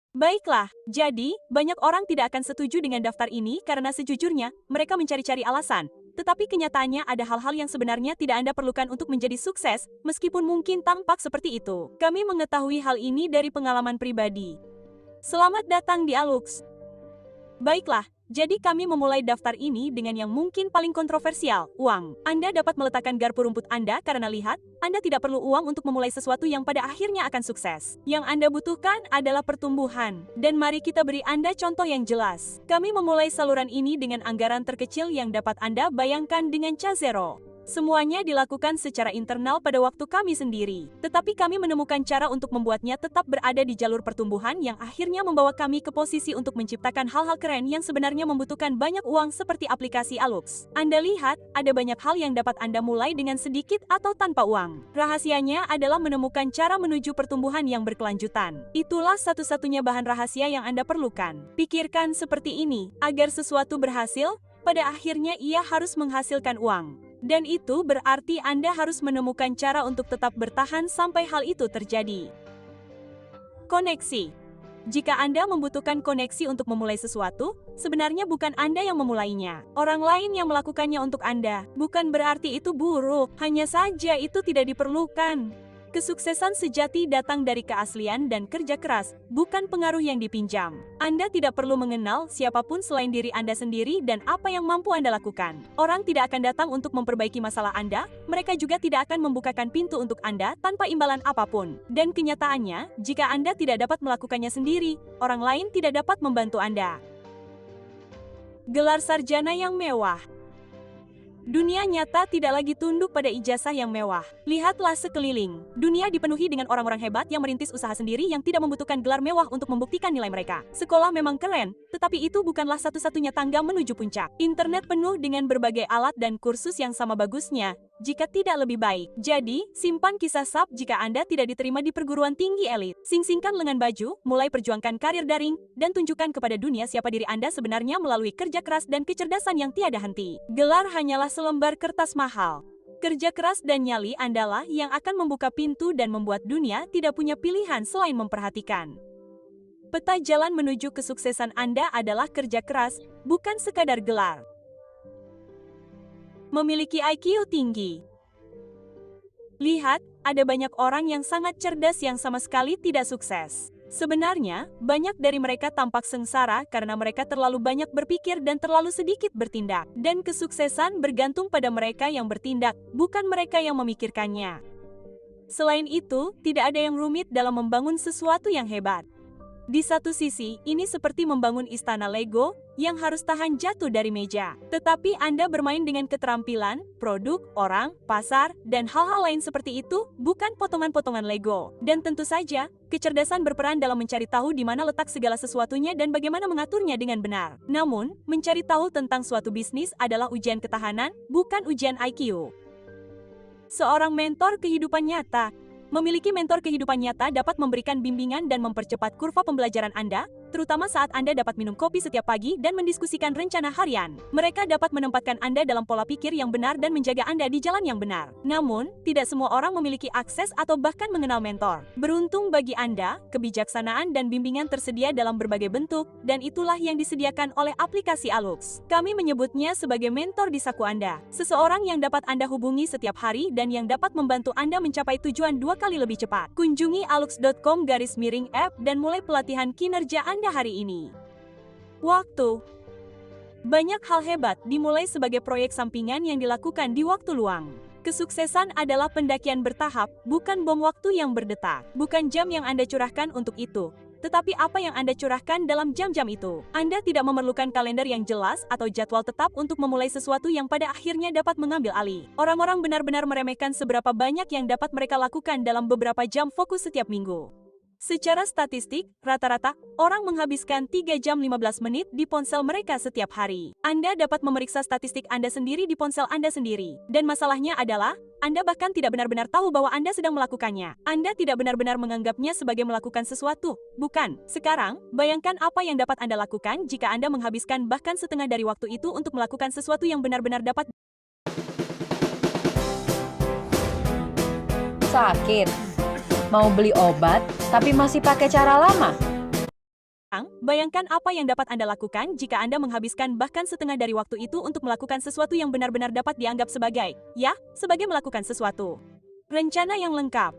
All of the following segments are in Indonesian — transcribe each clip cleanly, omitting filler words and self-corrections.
Baiklah, jadi banyak orang tidak akan setuju dengan daftar ini karena sejujurnya mereka mencari-cari alasan. Tetapi kenyataannya ada hal-hal yang sebenarnya tidak Anda perlukan untuk menjadi sukses, meskipun mungkin tampak seperti itu. Kami mengetahui hal ini dari pengalaman pribadi. Selamat datang di Alux. Baiklah, jadi kami memulai daftar ini dengan yang mungkin paling kontroversial, uang. Anda dapat meletakkan garpu rumput Anda karena lihat, Anda tidak perlu uang untuk memulai sesuatu yang pada akhirnya akan sukses. Yang Anda butuhkan adalah pertumbuhan. Dan mari kita beri Anda contoh yang jelas. Kami memulai saluran ini dengan anggaran terkecil yang dapat Anda bayangkan dengan C0. Semuanya dilakukan secara internal pada waktu kami sendiri. Tetapi kami menemukan cara untuk membuatnya tetap berada di jalur pertumbuhan yang akhirnya membawa kami ke posisi untuk menciptakan hal-hal keren yang sebenarnya membutuhkan banyak uang seperti aplikasi Alux. Anda lihat, ada banyak hal yang dapat Anda mulai dengan sedikit atau tanpa uang. Rahasianya adalah menemukan cara menuju pertumbuhan yang berkelanjutan. Itulah satu-satunya bahan rahasia yang Anda perlukan. Pikirkan seperti ini, agar sesuatu berhasil, pada akhirnya ia harus menghasilkan uang. Dan itu berarti Anda harus menemukan cara untuk tetap bertahan sampai hal itu terjadi. Koneksi. Jika Anda membutuhkan koneksi untuk memulai sesuatu, sebenarnya bukan Anda yang memulainya. Orang lain yang melakukannya untuk Anda. Bukan berarti itu buruk, hanya saja itu tidak diperlukan. Kesuksesan sejati datang dari keaslian dan kerja keras, bukan pengaruh yang dipinjam. Anda tidak perlu mengenal siapapun selain diri Anda sendiri dan apa yang mampu Anda lakukan. Orang tidak akan datang untuk memperbaiki masalah Anda, mereka juga tidak akan membukakan pintu untuk Anda tanpa imbalan apapun. Dan kenyataannya, jika Anda tidak dapat melakukannya sendiri, orang lain tidak dapat membantu Anda. Gelar sarjana yang mewah. Dunia nyata tidak lagi tunduk pada ijazah yang mewah. Lihatlah sekeliling. Dunia dipenuhi dengan orang-orang hebat yang merintis usaha sendiri yang tidak membutuhkan gelar mewah untuk membuktikan nilai mereka. Sekolah memang keren, tetapi itu bukanlah satu-satunya tangga menuju puncak. Internet penuh dengan berbagai alat dan kursus yang sama bagusnya, jika tidak lebih baik. Jadi, simpan kisah SAP jika Anda tidak diterima di perguruan tinggi elit. Sing-singkan lengan baju, mulai perjuangkan karir daring, dan tunjukkan kepada dunia siapa diri Anda sebenarnya melalui kerja keras dan kecerdasan yang tiada henti. Gelar hanyalah selembar kertas mahal. Kerja keras dan nyali Andalah yang akan membuka pintu dan membuat dunia tidak punya pilihan selain memperhatikan. Peta jalan menuju kesuksesan Anda adalah kerja keras, bukan sekadar gelar. Memiliki IQ tinggi. Lihat, ada banyak orang yang sangat cerdas yang sama sekali tidak sukses. Sebenarnya, banyak dari mereka tampak sengsara karena mereka terlalu banyak berpikir dan terlalu sedikit bertindak. Dan kesuksesan bergantung pada mereka yang bertindak, bukan mereka yang memikirkannya. Selain itu, tidak ada yang rumit dalam membangun sesuatu yang hebat. Di satu sisi, ini seperti membangun istana Lego yang harus tahan jatuh dari meja. Tetapi Anda bermain dengan keterampilan, produk, orang, pasar, dan hal-hal lain seperti itu, bukan potongan-potongan Lego. Dan tentu saja, kecerdasan berperan dalam mencari tahu di mana letak segala sesuatunya dan bagaimana mengaturnya dengan benar. Namun, mencari tahu tentang suatu bisnis adalah ujian ketahanan, bukan ujian IQ. Seorang mentor kehidupan nyata. Memiliki mentor kehidupan nyata dapat memberikan bimbingan dan mempercepat kurva pembelajaran Anda, terutama saat Anda dapat minum kopi setiap pagi dan mendiskusikan rencana harian. Mereka dapat menempatkan Anda dalam pola pikir yang benar dan menjaga Anda di jalan yang benar. Namun, tidak semua orang memiliki akses atau bahkan mengenal mentor. Beruntung bagi Anda, kebijaksanaan dan bimbingan tersedia dalam berbagai bentuk, dan itulah yang disediakan oleh aplikasi Alux. Kami menyebutnya sebagai mentor di saku Anda. Seseorang yang dapat Anda hubungi setiap hari dan yang dapat membantu Anda mencapai tujuan 2 kali lebih cepat. Kunjungi alux.com/app dan mulai pelatihan kinerja Anda hari ini. Waktu. Banyak hal hebat dimulai sebagai proyek sampingan yang dilakukan di waktu luang. Kesuksesan adalah pendakian bertahap, bukan bom waktu yang berdetak. Bukan jam yang Anda curahkan untuk itu, tetapi apa yang Anda curahkan dalam jam-jam itu. Anda tidak memerlukan kalender yang jelas atau jadwal tetap untuk memulai sesuatu yang pada akhirnya dapat mengambil alih. Orang-orang benar-benar meremehkan seberapa banyak yang dapat mereka lakukan dalam beberapa jam fokus setiap minggu. Secara statistik, rata-rata, orang menghabiskan 3 jam 15 menit di ponsel mereka setiap hari. Anda dapat memeriksa statistik Anda sendiri di ponsel Anda sendiri. Dan masalahnya adalah, Anda bahkan tidak benar-benar tahu bahwa Anda sedang melakukannya. Anda tidak benar-benar menganggapnya sebagai melakukan sesuatu. Bukan. Sekarang, bayangkan apa yang dapat Anda lakukan jika Anda menghabiskan bahkan setengah dari waktu itu untuk melakukan sesuatu yang benar-benar dapat. Sakit. Mau beli obat, tapi masih pakai cara lama. Bayangkan apa yang dapat Anda lakukan jika Anda menghabiskan bahkan setengah dari waktu itu untuk melakukan sesuatu yang benar-benar dapat dianggap sebagai melakukan sesuatu. Rencana yang lengkap.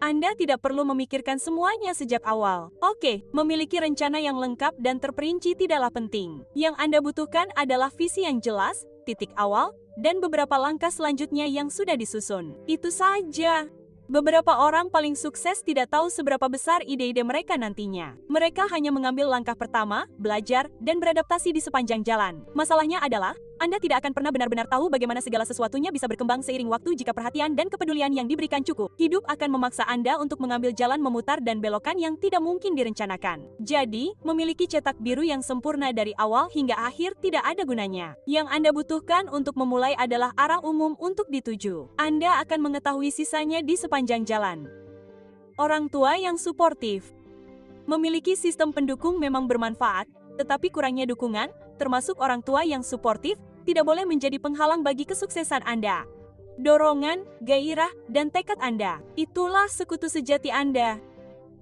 Anda tidak perlu memikirkan semuanya sejak awal. Oke, memiliki rencana yang lengkap dan terperinci tidaklah penting. Yang Anda butuhkan adalah visi yang jelas, titik awal, dan beberapa langkah selanjutnya yang sudah disusun. Itu saja. Beberapa orang paling sukses tidak tahu seberapa besar ide-ide mereka nantinya. Mereka hanya mengambil langkah pertama, belajar, dan beradaptasi di sepanjang jalan. Masalahnya adalah, Anda tidak akan pernah benar-benar tahu bagaimana segala sesuatunya bisa berkembang seiring waktu jika perhatian dan kepedulian yang diberikan cukup. Hidup akan memaksa Anda untuk mengambil jalan memutar dan belokan yang tidak mungkin direncanakan. Jadi, memiliki cetak biru yang sempurna dari awal hingga akhir tidak ada gunanya. Yang Anda butuhkan untuk memulai adalah arah umum untuk dituju. Anda akan mengetahui sisanya di sepanjang jalan. Orang tua yang suportif. Memiliki sistem pendukung memang bermanfaat, tetapi kurangnya dukungan, termasuk orang tua yang suportif, tidak boleh menjadi penghalang bagi kesuksesan Anda. Dorongan, gairah, dan tekad Anda, itulah sekutu sejati Anda.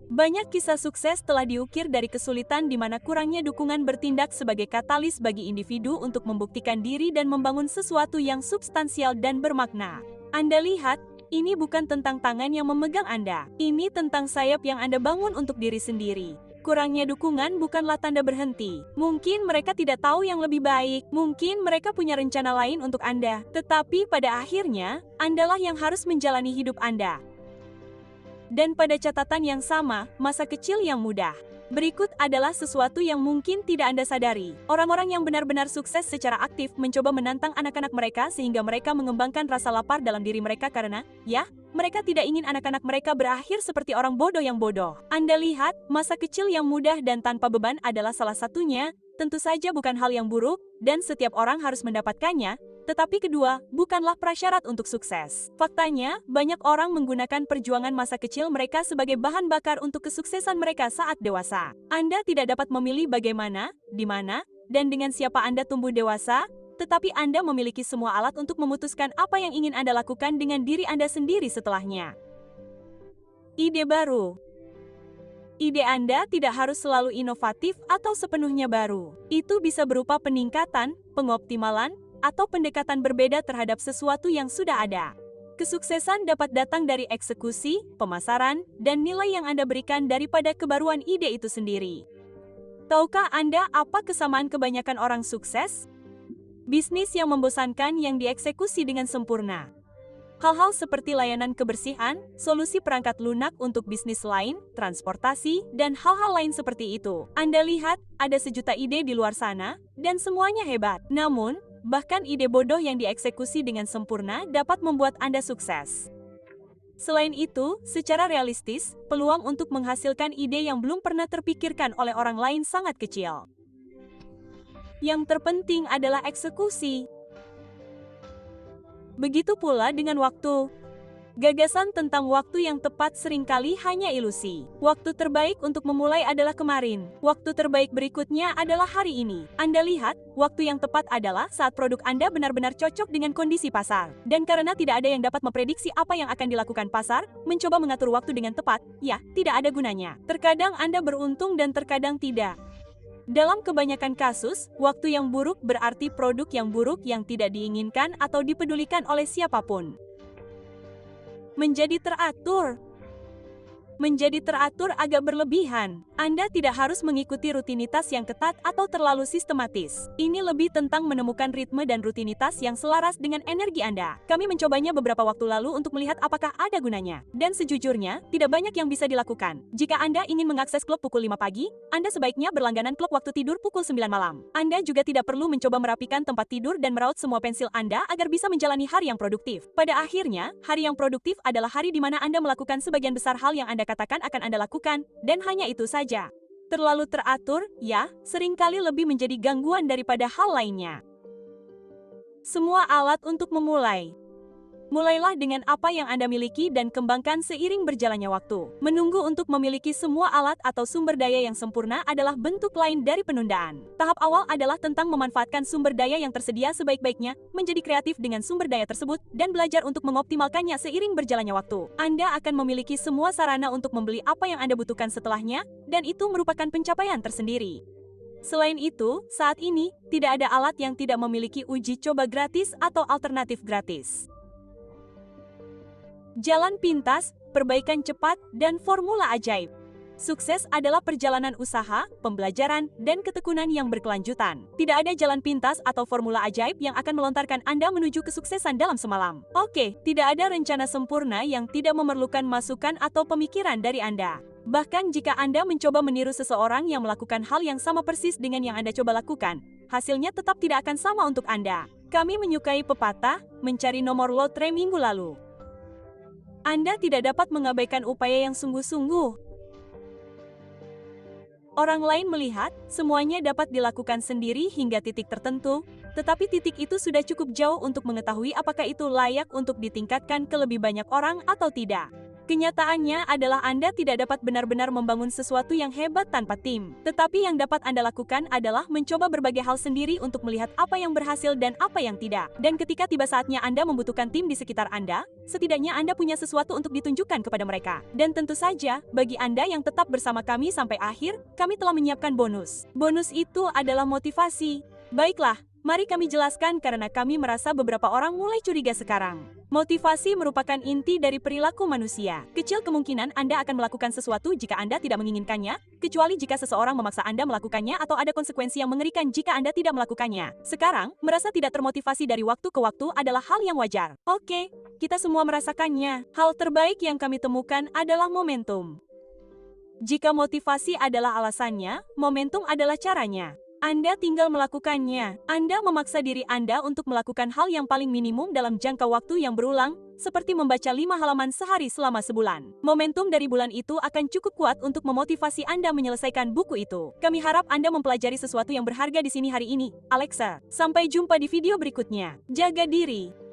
Banyak kisah sukses telah diukir dari kesulitan di mana kurangnya dukungan bertindak sebagai katalis bagi individu untuk membuktikan diri dan membangun sesuatu yang substansial dan bermakna. Anda lihat, ini bukan tentang tangan yang memegang Anda. Ini tentang sayap yang Anda bangun untuk diri sendiri. Kurangnya dukungan bukanlah tanda berhenti. Mungkin mereka tidak tahu yang lebih baik. Mungkin mereka punya rencana lain untuk Anda. Tetapi pada akhirnya, Andalah yang harus menjalani hidup Anda. Dan pada catatan yang sama, masa kecil yang mudah. Berikut adalah sesuatu yang mungkin tidak Anda sadari. Orang-orang yang benar-benar sukses secara aktif mencoba menantang anak-anak mereka sehingga mereka mengembangkan rasa lapar dalam diri mereka karena, mereka tidak ingin anak-anak mereka berakhir seperti orang bodoh yang bodoh. Anda lihat, masa kecil yang mudah dan tanpa beban adalah salah satunya. Tentu saja bukan hal yang buruk, dan setiap orang harus mendapatkannya. Tetapi kedua, bukanlah prasyarat untuk sukses. Faktanya, banyak orang menggunakan perjuangan masa kecil mereka sebagai bahan bakar untuk kesuksesan mereka saat dewasa. Anda tidak dapat memilih bagaimana, di mana, dan dengan siapa Anda tumbuh dewasa, tetapi Anda memiliki semua alat untuk memutuskan apa yang ingin Anda lakukan dengan diri Anda sendiri setelahnya. Ide baru. Ide Anda tidak harus selalu inovatif atau sepenuhnya baru. Itu bisa berupa peningkatan, pengoptimalan, atau pendekatan berbeda terhadap sesuatu yang sudah ada. Kesuksesan dapat datang dari eksekusi, pemasaran, dan nilai yang Anda berikan daripada kebaruan ide itu sendiri. Tahukah Anda apa kesamaan kebanyakan orang sukses? Bisnis yang membosankan yang dieksekusi dengan sempurna. Hal-hal seperti layanan kebersihan, solusi perangkat lunak untuk bisnis lain, transportasi, dan hal-hal lain seperti itu. Anda lihat, ada sejuta ide di luar sana, dan semuanya hebat. Namun, bahkan ide bodoh yang dieksekusi dengan sempurna dapat membuat Anda sukses. Selain itu, secara realistis, peluang untuk menghasilkan ide yang belum pernah terpikirkan oleh orang lain sangat kecil. Yang terpenting adalah eksekusi. Begitu pula dengan waktu. Gagasan tentang waktu yang tepat seringkali hanya ilusi. Waktu terbaik untuk memulai adalah kemarin. Waktu terbaik berikutnya adalah hari ini. Anda lihat, waktu yang tepat adalah saat produk Anda benar-benar cocok dengan kondisi pasar. Dan karena tidak ada yang dapat memprediksi apa yang akan dilakukan pasar, mencoba mengatur waktu dengan tepat, tidak ada gunanya. Terkadang Anda beruntung dan terkadang tidak. Dalam kebanyakan kasus, waktu yang buruk berarti produk yang buruk yang tidak diinginkan atau dipedulikan oleh siapapun. Menjadi teratur. Menjadi teratur agak berlebihan. Anda tidak harus mengikuti rutinitas yang ketat atau terlalu sistematis. Ini lebih tentang menemukan ritme dan rutinitas yang selaras dengan energi Anda. Kami mencobanya beberapa waktu lalu untuk melihat apakah ada gunanya. Dan sejujurnya, tidak banyak yang bisa dilakukan. Jika Anda ingin mengakses klub pukul 5 pagi, Anda sebaiknya berlangganan klub waktu tidur pukul 9 malam. Anda juga tidak perlu mencoba merapikan tempat tidur dan meraut semua pensil Anda agar bisa menjalani hari yang produktif. Pada akhirnya, hari yang produktif adalah hari di mana Anda melakukan sebagian besar hal yang Anda katakan akan Anda lakukan, dan hanya itu saja. Terlalu teratur, seringkali lebih menjadi gangguan daripada hal lainnya. Semua alat untuk memulai. Mulailah dengan apa yang Anda miliki dan kembangkan seiring berjalannya waktu. Menunggu untuk memiliki semua alat atau sumber daya yang sempurna adalah bentuk lain dari penundaan. Tahap awal adalah tentang memanfaatkan sumber daya yang tersedia sebaik-baiknya, menjadi kreatif dengan sumber daya tersebut, dan belajar untuk mengoptimalkannya seiring berjalannya waktu. Anda akan memiliki semua sarana untuk membeli apa yang Anda butuhkan setelahnya, dan itu merupakan pencapaian tersendiri. Selain itu, saat ini, tidak ada alat yang tidak memiliki uji coba gratis atau alternatif gratis. Jalan pintas, perbaikan cepat, dan formula ajaib. Sukses adalah perjalanan usaha, pembelajaran, dan ketekunan yang berkelanjutan. Tidak ada jalan pintas atau formula ajaib yang akan melontarkan Anda menuju kesuksesan dalam semalam. Oke, tidak ada rencana sempurna yang tidak memerlukan masukan atau pemikiran dari Anda. Bahkan jika Anda mencoba meniru seseorang yang melakukan hal yang sama persis dengan yang Anda coba lakukan, hasilnya tetap tidak akan sama untuk Anda. Kami menyukai pepatah, mencari nomor lotre minggu lalu. Anda tidak dapat mengabaikan upaya yang sungguh-sungguh. Orang lain melihat, semuanya dapat dilakukan sendiri hingga titik tertentu, tetapi titik itu sudah cukup jauh untuk mengetahui apakah itu layak untuk ditingkatkan ke lebih banyak orang atau tidak. Kenyataannya adalah Anda tidak dapat benar-benar membangun sesuatu yang hebat tanpa tim. Tetapi yang dapat Anda lakukan adalah mencoba berbagai hal sendiri untuk melihat apa yang berhasil dan apa yang tidak. Dan ketika tiba saatnya Anda membutuhkan tim di sekitar Anda, setidaknya Anda punya sesuatu untuk ditunjukkan kepada mereka. Dan tentu saja, bagi Anda yang tetap bersama kami sampai akhir, kami telah menyiapkan bonus. Bonus itu adalah motivasi. Baiklah, mari kami jelaskan karena kami merasa beberapa orang mulai curiga sekarang. Motivasi merupakan inti dari perilaku manusia. Kecil kemungkinan Anda akan melakukan sesuatu jika Anda tidak menginginkannya, kecuali jika seseorang memaksa Anda melakukannya atau ada konsekuensi yang mengerikan jika Anda tidak melakukannya. Sekarang, merasa tidak termotivasi dari waktu ke waktu adalah hal yang wajar. Oke, kita semua merasakannya. Hal terbaik yang kami temukan adalah momentum. Jika motivasi adalah alasannya, momentum adalah caranya. Anda tinggal melakukannya. Anda memaksa diri Anda untuk melakukan hal yang paling minimum dalam jangka waktu yang berulang, seperti membaca 5 halaman sehari selama sebulan. Momentum dari bulan itu akan cukup kuat untuk memotivasi Anda menyelesaikan buku itu. Kami harap Anda mempelajari sesuatu yang berharga di sini hari ini, Alexa. Sampai jumpa di video berikutnya. Jaga diri.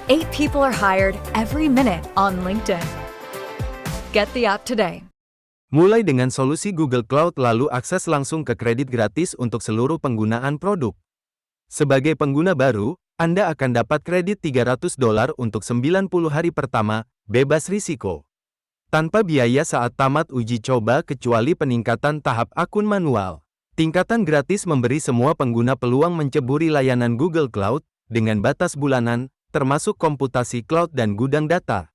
Eight people are hired every minute on LinkedIn. Get the app today. Mulai dengan solusi Google Cloud lalu akses langsung ke kredit gratis untuk seluruh penggunaan produk. Sebagai pengguna baru, Anda akan dapat kredit $300 untuk 90 hari pertama, bebas risiko. Tanpa biaya saat tamat uji coba kecuali peningkatan tahap akun manual. Tingkatan gratis memberi semua pengguna peluang menceburi layanan Google Cloud dengan batas bulanan, termasuk komputasi cloud dan gudang data.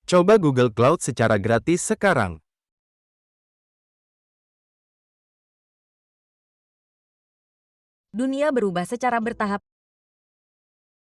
Coba Google Cloud secara gratis sekarang. Dunia berubah secara bertahap,